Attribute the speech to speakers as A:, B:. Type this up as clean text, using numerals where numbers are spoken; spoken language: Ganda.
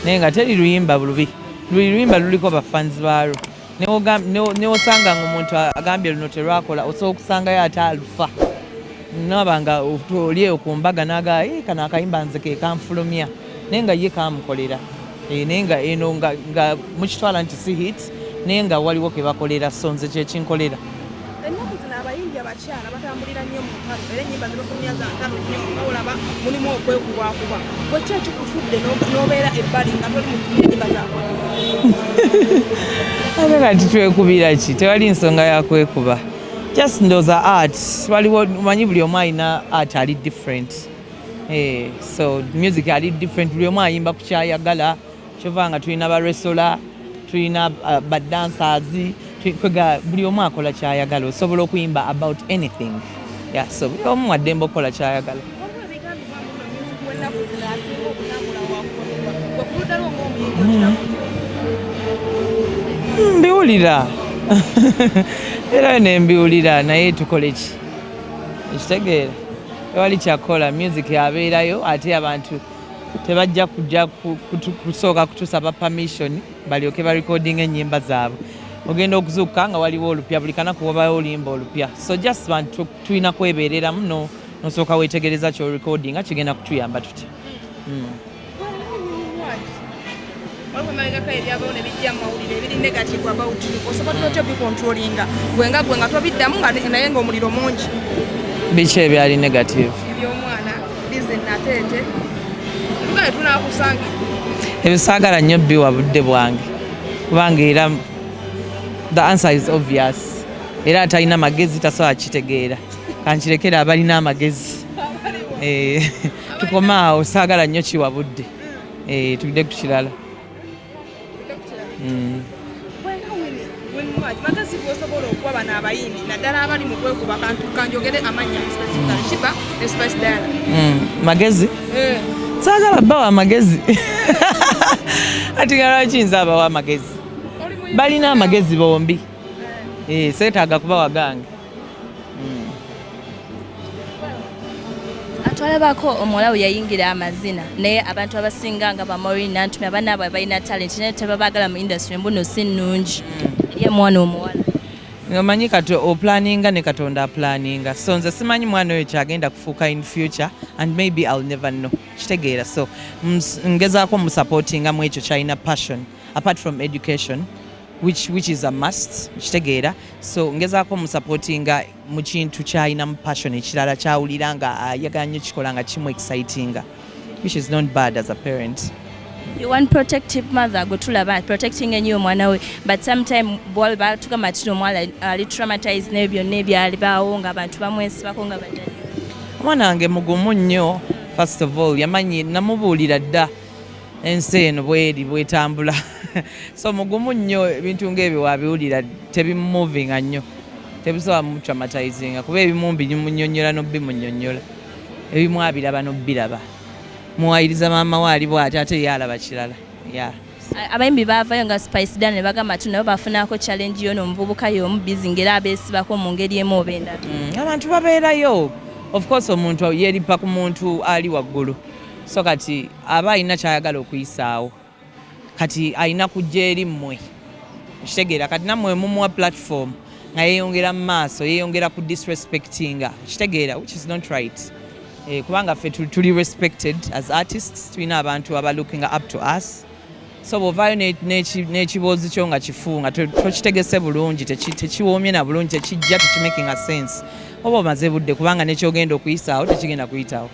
A: naye nga teri luyimba lubi. Luyimba luliko bafanzi baalo. Ne osanga ng'omuntu agambye luno terwakola osobola okusangayo ate alufa. Nabanga otolye ku mbaga naga kano akayimba nze ke kanfulumya naye nga ye kamukolera. Naye nga eno nga mukitwala nti si hit naye nga waliwo ke bakolera so nze kye kinkolera.
B: Ennaku zino abayimbi abakyala batambulira nnyo mu ntalo era ennyimba zibafulumya za ntalo nnyo nga olaba mulimu okwekubakuba. Bwe ki ekikufudde n'obeera ebbali nga toli mu ennyimba zaabwe?
A: Ate kati twekubira ki? Tewali nsonga ya kwekuba. Just ndooza art. Waliwo manyi buli omu alina art ali different. So music ali different. Buli omu ayimba ku kyayagala. Kyova nga tulina ba wrestler, tulina ba dancers, buli omu akola kyayagala. Osobola okuyimba about anything. Yeah, so buli omu addembe okukola kyayagala. Mbiwulira. Era nembiwulira naye tukole ki? Ekitegeera. Tewali kyakola music yabeerayo ate abantu tebajja kujja kusooka kutusaba permission balyoke ba recording ennyimba zaabwe. Ogenda okuzuuka nga waliwo olupya buli kanaku wabayo oluyimba olupya. So just bantu tulina kwebeereramu nosooka weetegereza kyo recording nga kigenda kutuyamba tutya. Biki ebyali negative? Ebisaagala nnyo biwa budde bwange kubanga era the answer is obvious era atalina magezi tasobola kitegeera kankirekera abalina amagezi. Tukoma awo saagala nnyo kiwa budde. Tugide ku kirala.
B: Magezi bw'osobola okuba bano abayimbi naddala abali mu kwekuba kanjogere amannya Shiba ne Spice Diana.
A: Magezi? Saagala bawa amagezi. Ati nga lwaki nze abawa amagezi? Balina amagezi bombi. Seetaaga kubawa gange.
C: Twalabako omuwala we yayingira amazina naye abantu abasinga nga Maureen Nantumya bannaabwe balina talent naye tebabaagala mu industry mbuno si nnungi. Eri omwana omuwala.
A: Ngamanyi kati oplaninga ne Katonda aplaninga. So nze simanyi mwana oyo kyagenda kufuuka in future and maybe I'll never know. Kitegeera so ngezaako musupportinga mu ekyo kyalina passion apart from education which is a must. Kitegeera so ngezaako musupportinga mu kintu kyalina mu passion ekirala kyawulira nga ayagala nnyo kikola nga kimu excitinga which is not bad as a parent.
C: You want protective mother go tulaba protecting enyo omwana we but sometime bwali batugamba tino omwana ali traumatized nebyo nebyali bawo nga abantu bamwesibako nga badali.
A: Omwana wange mugumu nnyo. First of all yamanyi namubuulira dda ensi eno bwetambula. So mugumu nnyo ebintu ng'ebyo wabiwulira tebimumovinga nnyo tebisobola mu traumatizinga kuba ebimu bimunnyonnyola n'obimunnyonnyola ebimu abiraba n'obbiraba. Muwayiriza maama we ali bw'ati ate ye alaba kirala.
C: Abayimbi baavayo nga Spice Diana ne bagamba tu nabo bafunako challenge yo n'omuvubuka y'omu busy ngera abeesibako mu ngeri emu oba endala.
A: Abantu babeerayo. Of course omuntu yeeripa ku muntu ali waggulu. So kati aba alina kyayagala okuyisaawo. Kati alina kujja eri mmwe. Kitegeera kati nammwe mumuwa platform nga yeeyongera mu maaso yeeyongera ku disrespectinga. Kitegeera which is not right. Kubanga ffe tuli respected as artists tulina abantu aba looking up to us. So bw'ovaayo n'ekiboozi kyo nga kifu nga tokitegese bulungi tekiwoomye na bulungi tekijja tekimaking a sense oba omaze budde kubanga nekyogenda okuyisaawo tekigenda kuyitawo.